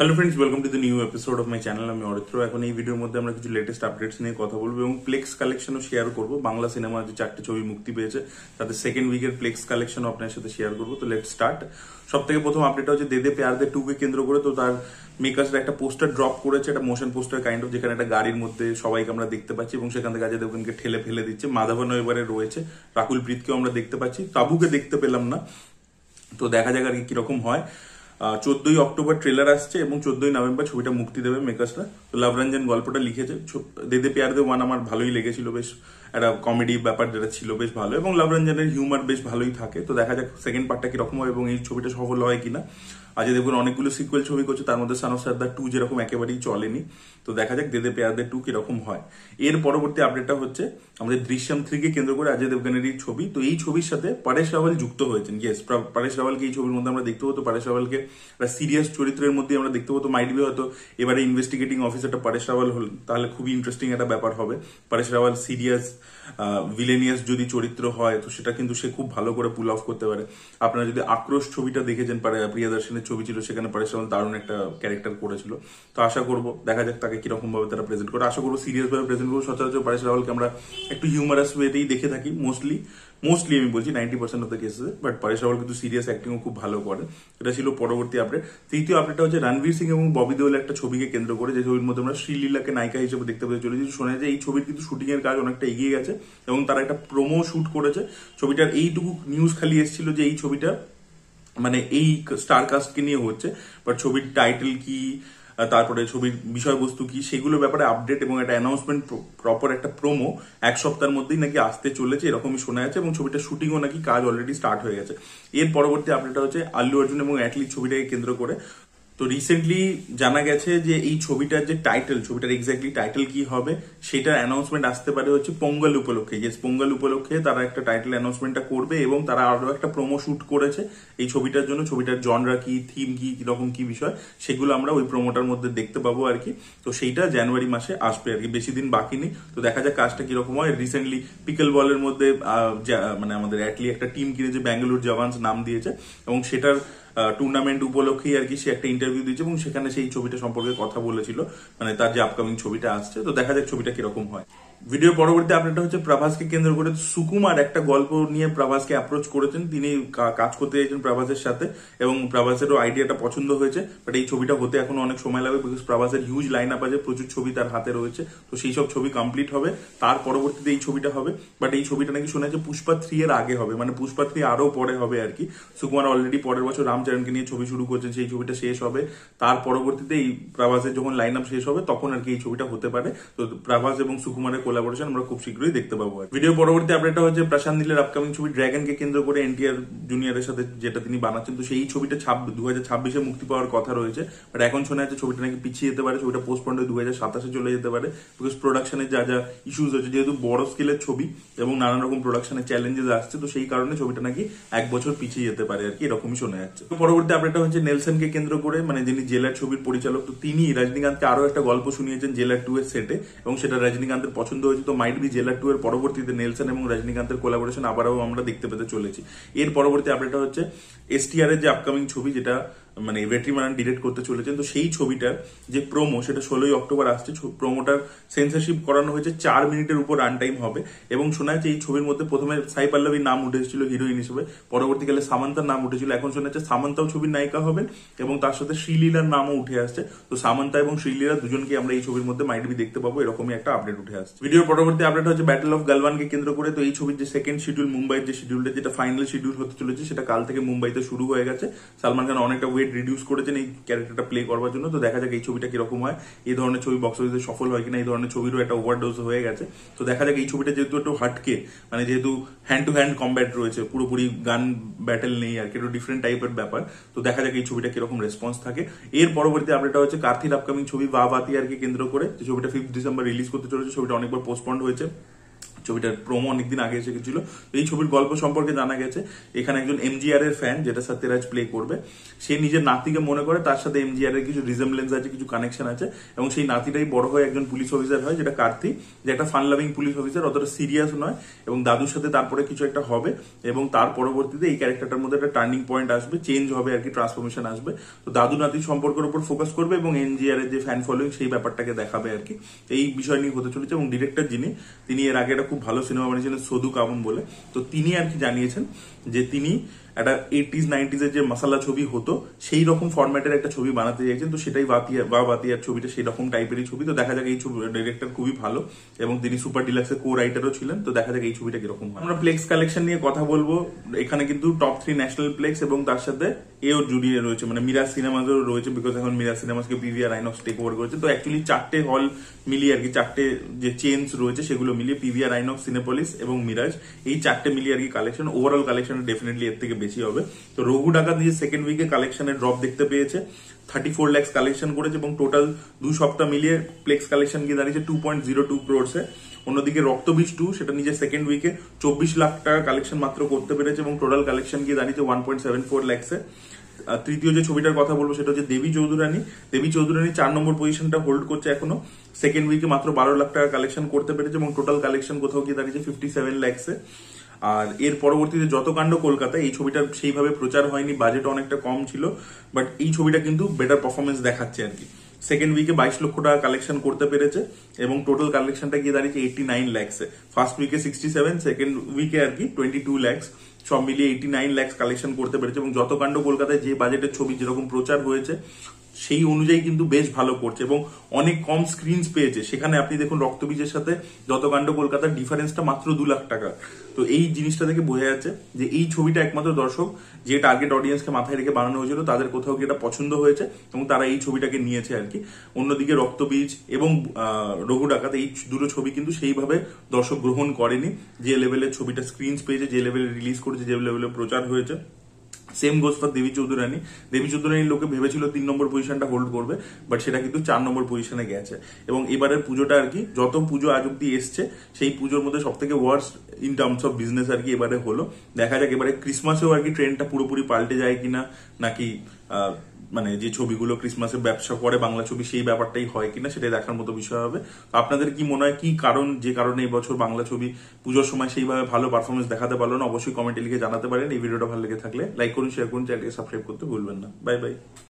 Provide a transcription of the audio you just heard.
Hello friends, welcome to the new episode of my channel. আমি অরিত্র। এখন এই ভিডিওর মধ্যে আমরা কিছু লেটেস্ট আপডেটস নিয়ে কথা বলবো এবং প্লেক্স কালেকশনও শেয়ার করবো। বাংলা সিনেমা যে 4টে ছবি মুক্তি পেয়েছে তাদের সেকেন্ড উইকের প্লেক্স কালেকশনও আপনার সাথে শেয়ার করবো। তো লেটস স্টার্ট। সব থেকে প্রথম আপডেটটা হচ্ছে দে দে প্যার দে 2 কে কেন্দ্র করে তো তার মেকার্সরা একটা পোস্টার ড্রপ করেছে, একটা মোশন পোস্টার কাইন্ড অফ, যেখানে একটা গাড়ির মধ্যে সবাইকে আমরা দেখতে পাচ্ছি এবং সেখান থেকে অজয় দেবগনকে ঠেলে ফেলে দিচ্ছে। মাধবনও এবারে রয়েছে, রাকুল প্রীতকেও আমরা দেখতে পাচ্ছি, তাবুকে দেখতে পেলাম না। তো দেখা যাক আর কি কিরকম হয়। 14ই অক্টোবর ট্রেলার আসছে এবং 14ই নভেম্বর ছবিটা মুক্তি দেবে মেকার্সরা। তো লাভ রঞ্জন গল্পটা লিখেছে। দে দে প্যার দে 1 আমার ভালোই লেগেছিল, বেশ একটা কমেডি ব্যাপার যেটা ছিল বেশ ভালো, এবং লাভ রঞ্জনের হিউমার বেশ ভালোই থাকে। তো দেখা যাক সেকেন্ড পার্টটা কিরকম হয় এবং এই ছবিটা সফল হয় কিনা। অজয় দেবগন অনেকগুলো সিকুয়েল ছবি করছে, তার মধ্যে সান অফ সর্দার 2 যেরকম একেবারেই চলেনি। তো দেখা যাক দে দে প্যার দে 2 কিরকম হয়। এর পরবর্তী আপডেটটা হচ্ছে আমাদের দৃশ্যম 3 কে কেন্দ্র করে অজয় দেবগনের এই ছবি। তো এই ছবির সাথে পরেশ রাওয়াল যুক্ত হয়েছেন। ইয়েস, পরেশ রাওয়ালকে এই ছবির মধ্যে আমরা দেখতে হতো। পরেশ রাওয়ালকে একটা সিরিয়াস চরিত্রের মধ্যে আমরা দেখতে হতো। মাইট বি হয়তো এবারে ইনভেস্টিগেটিং অফিসারটা পরেশ রাওয়াল হল, তাহলে খুবই ইন্টারেস্টিং একটা ব্যাপার হবে। পরেশ রাওয়াল সিরিয়াস ভিলেনিয়াস যদি চরিত্র হয় তো সেটা কিন্তু সে খুব ভালো করে পুল অফ করতে পারে। আপনারা যদি আক্রোশ ছবিটা দেখেছেন, প্রিয়দর্শনের ছবি ছিল, সেখানে পরেশ রাওয়াল দারুণ একটা ক্যারেক্টার করেছিল। তো আশা করবো দেখা যাক তাকে কিরকম ভাবে তারা প্রেজেন্ট করে। আশা করবো সিরিয়াস ভাবে প্রেজেন্ট করবো। সচরাচর পরেশ রাওয়ালকে আমরা একটু হিউমারাস ওয়েতেই দেখে থাকি মোস্টলি আমি বলছি 90% অফ দ্য কেসে, বাট পরেশ রাওয়াল কিন্তু সিরিয়াস অ্যাক্টিংও খুব ভালো করে। এটা ছিল পরবর্তী আপডেট। তৃতীয় আপডেটটা হচ্ছে রণবীর সিং এবং ববি দেওল একটা ছবিকে কেন্দ্র করে, যে ছবির মধ্যে আমরা শ্রীলীলাকে নায়িকা হিসেবে দেখতে পেতে চলেছি। শোনা যায় এই ছবির কিন্তু শুটিং এর কাজ অনেকটা এগিয়ে গেছে এবং তারা একটা প্রোমো শুট করেছে। ছবিটার এইটুকু নিউজ খালি এসেছিল যে এই ছবিটা মানে এই স্টার কাস্টকে নিয়ে হচ্ছে, বাট ছবির টাইটেল কি, তারপরে ছবির বিষয়বস্তু কি, সেগুলোর ব্যাপারে আপডেট এবং একটা অ্যানাউন্সমেন্ট, প্রপার একটা প্রোমো 1 সপ্তাহের মধ্যেই নাকি আসতে চলেছে, এরকমই শোনা যাচ্ছে। এবং ছবিটা শুটিংও নাকি কাজ অলরেডি স্টার্ট হয়ে গেছে। এর পরবর্তী আপডেটটা হচ্ছে আল্লু অর্জুন এবং অ্যাটলি ছবিটাকে কেন্দ্র করে। তো রিসেন্টলি জানা গেছে যে এই ছবিটার যে টাইটেল, ছবিটার এক্স্যাক্টলি টাইটেল কি হবে সেটার অ্যানাউন্সমেন্ট আসতে পারে হচ্ছে পোঙ্গল উপলক্ষে। ইয়েস, পোঙ্গল উপলক্ষে তারা একটা টাইটেল অ্যানাউন্সমেন্টটা করবে এবং তারা আরো একটা প্রোমো শুট করেছে এই ছবিটার জন্য। ছবিটার জনরা কি, থিম কি, কিরকম কি বিষয়, সেগুলো আমরা ওই প্রোমোটার মধ্যে দেখতে পাবো আর কি। তো সেইটা জানুয়ারি মাসে আসবে আর কি, বেশি দিন বাকি নেই। তো দেখা যাক কাজটা কিরকম হয়। রিসেন্টলি পিকল বলের মধ্যে মানে আমাদের অ্যাটলি একটা টিম কিনেছে, ব্যাঙ্গালোর জাভান্স নাম দিয়েছে, এবং সেটার টুর্নামেন্ট উপলক্ষেই আর কি সে একটা ইন্টারভিউ দিয়েছে এবং সেখানে সেই ছবিটা সম্পর্কে কথা বলেছিল, মানে তার যে আপকামিং ছবিটা আসছে। তো দেখা যাক ছবিটা কিরকম হয়। ভিডিওর পরবর্তী আপডেটটা হচ্ছে প্রভাসকে কেন্দ্র করে সুকুমার একটা গল্প নিয়ে প্রভাসকে অ্যাপ্রোচ করেছেন। তিনি কাজ করতে চাইছেন প্রভাসের সাথে এবং প্রভাসেরও আইডিয়াটা পছন্দ হয়েছে, বাট এই ছবিটা হতে এখনো অনেক সময় লাগবে, বিকজ প্রভাসের হিউজ লাইন আপ আছে, প্রচুর ছবি তার হাতে রয়েছে। তো সেই সব ছবি কমপ্লিট হবে, তার পরবর্তীতে এই ছবিটা হবে। বাট এই ছবিটা নাকি শোনা যাচ্ছে পুষ্পা 3 এর আগে হবে, মানে পুষ্পা 3 আরো পরে হবে আর কি। সুকুমার অলরেডি পরের বছর রামচরণকে নিয়ে ছবি শুরু করছেন, সেই ছবিটা শেষ হবে। তার পরবর্তীতে এই প্রভাসের যখন লাইন আপ শেষ হবে তখন আর কি এই ছবিটা হতে পারে। তো প্রভাস এবং সুকুমারের কোলাবোরেশন আমরা খুব শীঘ্রই দেখতে পাবো। ভিডিও পরবর্তী আপডেটটা হচ্ছে প্রশান্ত নীলের আপকামিং ছবি ড্রাগনকে কেন্দ্র করে এনটিআর জুনিয়রের সাথে যেটা তিনি বানাচ্ছেন। তো সেই ছবিটা 2026-এ মুক্তি পাওয়ার কথা রয়েছে, বাট এখন শোনা যাচ্ছে ছবিটা নাকি পিছিয়ে যেতে পারে, ছবিটা পোস্টপন্ড হয়ে 2027-এ চলে যেতে পারে, বিকজ প্রোডাকশনের যা যা ইস্যুস হচ্ছে, যেহেতু বড় স্কেলের ছবি এবং নানান রকম প্রোডাকশনের চ্যালেঞ্জেস আসছে, তো সেই কারণে ছবিটা নাকি 1 বছর পিছিয়ে যেতে পারে আর কি, এরকমই শোনা যাচ্ছে। তো পরবর্তী আপডেটটা হচ্ছে নেলসনকে কেন্দ্র করে, মানে যিনি জেলার ছবির পরিচালক, তো তিনি রজনীকান্তকে আরো একটা গল্প শুনিয়েছেন জেলার 2 এর সেটে এবং সেটা রজনীকান্তের পছন্দ হয়েছে। তো মাইট বি জেলার 2 এর পরবর্তীতে নেলসন এবং রজনীকান্তের কোলাবোরেশন আবারও আমরা দেখতে পেতে চলেছি। এর পরবর্তী আপডেটটা হচ্ছে এসটিআর এর যে আপকামিং ছবি, যেটা মানে ভেট্রিমারান ডিরেক্ট করতে চলেছেন। তো সেই ছবিটার যে প্রোমো, সেটা 16ই অক্টোবর আসছে। প্রোমোটার সেন্সরশিপ করানো হয়েছে, 4 মিনিটের উপর রান টাইম হবে এবং শোনা যাচ্ছে এই ছবির মধ্যে প্রথমে সাই পল্লবীর নাম উঠেছিল হিরোইন হিসেবে, পরবর্তীকালে সামান্তার নাম উঠেছিল, এখন শোনা যাচ্ছে সামান্তাও ছবির নায়িকা হবেন এবং তার সাথে শ্রীলীলার নামও উঠে আসছে। তো সামান্তা এবং শ্রীলীলা দুজনকে আমরা এই ছবির মধ্যে মাইট বি দেখতে পাবো, এরকমই একটা আপডেট উঠে আসছে। ভিডিওর পরবর্তী আপডেট হচ্ছে ব্যাটল অফ গালওয়ানকে কেন্দ্র করে। তো এই ছবির যে সেকেন্ড শিডিউল, মুম্বাইয়ের যে শিডিউলটা, যেটা ফাইনাল শিডিউল হতে চলেছে, সেটা কাল থেকে মুম্বাইতে শুরু হয়ে গেছে। সালমান খান অনেকটা ওয়েট রিডিউস করেছেন এই ক্যারেক্টারটা প্লে করবার জন্য। তো দেখা যাক এই ছবিটা কিরকম হয়, এই ধরনের ছবি বক্স অফিসে সফল হয় কিনা। এই ধরনের ছবিরও একটা ওভারডোজ হয়ে গেছে। তো দেখা যাক এই ছবিটা যেহেতু একটু হাটকে, মানে যেহেতু হ্যান্ড টু হ্যান্ড কম্ব্যাট রয়েছে, পুরোপুরি গান ব্যাটেল নেই আর কি, একটু ডিফারেন্ট টাইপের ব্যাপার। তো দেখা যাক এই ছবিটা কিরকম রেসপন্স থাকে। এর পরবর্তী আপডেটটা হচ্ছে কার্তির আপকামিং ছবি বা বাতিয়ারকে কেন্দ্র করে, যে ছবিটা 5 ডিসেম্বর রিলিজ করতে চলেছে। ছবিটা অনেকবার পোস্টপন্ড হয়েছে, ছবিটার প্রোমো অনেকদিন আগে এসে গেছিল। এই ছবির গল্প সম্পর্কে জানা গেছে এখানে একজন এমজিআর এর ফ্যান, যেটা সত্যরাজ প্লে করবে, সে নিজের নাতিকে মনে করে তার সাথে এমজিআর এর কিছু রিজেমব্লেন্স আছে, কিছু কানেকশন আছে, এবং সেই নাতিটাই বড় হয়ে একজন পুলিশ অফিসার হয়, যেটা কার্তি, যে একটা ফান লাভিং পুলিশ অফিসার, অতটা সিরিয়াস নয়, এবং দাদুর সাথে তারপরে কিছু একটা হবে, এবং তার পরবর্তীতে এই ক্যারেক্টারটার মধ্যে একটা টার্নিং পয়েন্ট আসবে, চেঞ্জ হবে আর কি, ট্রান্সফরমেশন আসবে। তো দাদু নাতির সম্পর্কের উপর ফোকাস করবে এবং এমজিআর এর যে ফ্যান ফলোইং সেই ব্যাপারটাকে দেখাবে আর কি। এই বিষয় নিয়ে হতে চলেছে। এবং ডিরেক্টর যিনি, তিনি এর আগে একটা খুব ভালো সিনেমা বানিয়েছিলেন সদু কাবুন বলে, তো তিনি আর কি জানিয়েছেন যে তিনি একটা 80s 90s এর যে মশালা ছবি হতো সেই রকম ফরম্যাটের একটা ছবি বানাতে চাইছেন। তো সেটাই বাতিয়ার ছবিটা সেই রকম টাইপেরই ছবি। তো দেখা যাক, এই ছবি ডিরেক্টর খুবই ভালো এবং তিনি সুপার ডিলাক্সের কো রাইটারও ছিলেন। তো দেখা যাক এই ছবিটা কিরকম হয়। আমরা প্লেক্স কালেকশন নিয়ে কথা বলবো। এখানে কিন্তু টপ 3 ন্যাশনাল প্লেক্স এবং তার সাথে এও জুড়িয়ে রয়েছে, মানে মিরাজ সিনেমাসও রয়েছে, বিকজ এখন মিরাজ সিনেমাসকে পিভিআর আইনক্স টেক ওভার করেছে। তো অ্যাকচুয়ালি 4টে হল মিলিয়ে আর কি, 4টে যে চেইনস রয়েছে সেগুলো মিলিয়ে পিভিআর আইনক্স, সিনেপলিস এবং মিরাজ, এই 4টে মিলিয়ে আর কি কালেকশন, ওভারঅল কালেকশন ডেফিনেটলি এর থেকে বেশি হবে। তো রঘু ডাকাত দিয়ে সেকেন্ড উইকে কালেকশনের ড্রপ দেখতে পেয়েছে, 34 লাখ কালেকশন করেছে এবং টোটাল 2 সপ্তাহ মিলিয়ে প্লেক্স কালেকশন গিয়ে দাঁড়িয়েছে 2.02 ক্রোরসে। অন্যদিকে রক্তবীজ 2 সেটা নিজের সেকেন্ড উইকে 24 লাখ টাকা কালেকশন মাত্র করতে পেরেছে এবং টোটাল কালেকশন গিয়ে দাঁড়িয়েছে 1.74 লাখসে। তৃতীয় যে ছবিটার কথা বলবো সেটা হচ্ছে দেবী চৌধুরানী। দেবী চৌধুরানী 4 নম্বর পজিশনটা হোল্ড করছে এখনো, সেকেন্ড উইকে মাত্র 12 লাখ টাকা কালেকশন করতে পেরেছে এবং টোটাল কালেকশন কোথাও গিয়ে দাঁড়িয়েছে 57 লাখসে। আর এর পরবর্তীতে যত কাণ্ড কলকাতা, এই ছবিটার সেইভাবে প্রচার হয়নি, বাজেট অনেকটা কম ছিল, বাট এই ছবিটা কিন্তু বেটার পারফরমেন্স দেখাচ্ছে আর কি। সেকেন্ড উইকে 22 লক্ষ টাকা কালেকশন করতে পেরেছে এবং টোটাল কালেকশনটা গিয়ে দাঁড়িয়েছে 89 লাখসে। ফার্স্ট উইকে 67, সেকেন্ড উইকে আর কি 22 লাখস, সব মিলিয়ে 89 লাখ কালেকশন করতে পেরেছে। এবং যত কাণ্ড কলকাতায় যে বাজেটের ছবি যেরকম প্রচার হয়েছে সেই অনুযায়ী কিন্তু বেশ ভালো করছে এবং অনেক কম স্ক্রিনস পেয়েছে। সেখানে আপনি দেখুন রক্তবীজের সাথে যত কাণ্ড কলকাতার ডিফারেন্সটা মাত্র 2 লাখ টাকা। তো এই জিনিসটা থেকে বোঝা যাচ্ছে যে এই ছবিটা একমাত্র দর্শক যে টার্গেট অডিয়েন্সকে মাথায় রেখে বানানো হয়েছিল তাদের কোথাও কি এটা পছন্দ হয়েছে এবং তারা এই ছবিটাকে নিয়েছে আর কি। অন্যদিকে রক্তবীজ এবং রঘু ডাকাত, এই দুটো ছবি কিন্তু সেইভাবে দর্শক গ্রহণ করেনি। যে লেভেলের ছবিটা স্ক্রিনস পেয়েছে, যে লেভেলে রিলিজ করেছে, যে লেভেলে প্রচার হয়েছে, সেম গোজ ফর দেবী চৌধুরানী। দেবী চৌধুরানী লোকে ভেবেছিল 3 নম্বর পজিশনটা হোল্ড করবে, বাট সেটা কিন্তু 4 নম্বর পজিশনে গেছে। এবং এবারের পুজোটা আর কি, যত পুজো আজ অব্দি এসছে সেই পুজোর মধ্যে সব থেকে worst in terms of business আর কি এবারে হলো। দেখা যাক এবারে ক্রিসমাসেও আর কি ট্রেন্ডটা পুরোপুরি পাল্টে যায় কিনা, নাকি মানে যে ছবিগুলো ক্রিসমাসে ব্যবসা করে বাংলা ছবি সেই ব্যাপারটাই হয় কিনা, সেটাই দেখার মতো বিষয় হবে। আপনাদের কি মনে হয়, কি কারণ যে কারণে এই বছর বাংলা ছবি পুজোর সময় সেইভাবে ভালো পারফরমেন্স দেখাতে পারলো না? অবশ্যই কমেন্টে লিখে জানাতে পারেন। এই ভিডিওটা ভালো লেগে থাকলে লাইক করুন, শেয়ার করুন, চ্যানেলকে সাবস্ক্রাইব করতে ভুলবেন না। Bye bye.